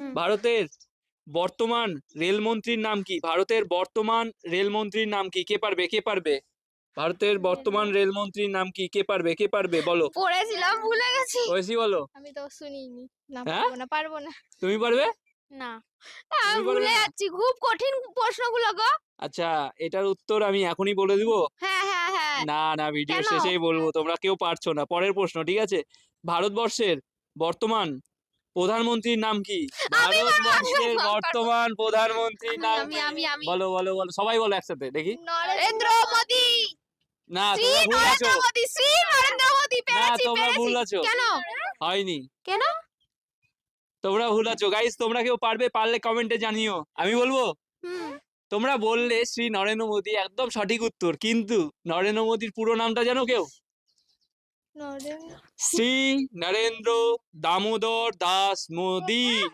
হুম। ভারতের বর্তমান রেলমন্ত্রীর নাম কি? ভারতের বর্তমান রেলমন্ত্রীর নাম কি? কে পারবে? কে পারবে? ভারতের বর্তমান রেলমন্ত্রীর নাম কি? কে পারবে? কে পারবে? বলো। পড়েছিলাম ভুলে গেছি। ঐশী বলো। আমি তো শুনিনি। না হ্যাঁ? পারবো না, পারবো না। তুমি পারবে? না। তুমি পারবে ভুলে না? যাচ্ছি। খুব কঠিন প্রশ্নগুলো গো। আচ্ছা, এটার উত্তর আমি এখনই বলে দিব? হ্যাঁ, হ্যাঁ, হ্যাঁ। না, না, ভিডিও কেন? শেষেই বলবো। তোমরা কেউ পারছো না। পরের প্রশ্ন, ঠিক আছে? ভারতবর্ষের বর্তমান প্রধানমন্ত্রীর নাম কি? আমি পারবো, আমি ভারতবর্ষের পারবো, আমি পারবো। বর্তমান প্রধানমন্ত্রীর আমি নাম আমি কি? আমি আমি বলো, বলো, বলো। সবাই বলো একসাথে, দেখি। নরেন্দ্র মোদি। না, শ্রী তোমরা ভুল আছো। নরেন্দ্র মোদি, শ্রী নরেন্দ্র মোদি। না, পেরেছি, তোমরা পেরেছি। ভুল আছো। কেন? হয়নি। কেন? তোমরা ভুল আছো। গাইস, তোমরা কেউ পারবে? পারলে কমেন্টে জানিও। আমি বলবো? হুম। তোমরা বললে শ্রী নরেন্দ্র মোদি, একদম সঠিক উত্তর। কিন্তু নরেন্দ্র মোদির পুরো নামটা জানো কেউ? নরেন্দ্র শ্রী নরেন্দ্র দামোদর দাস মোদি।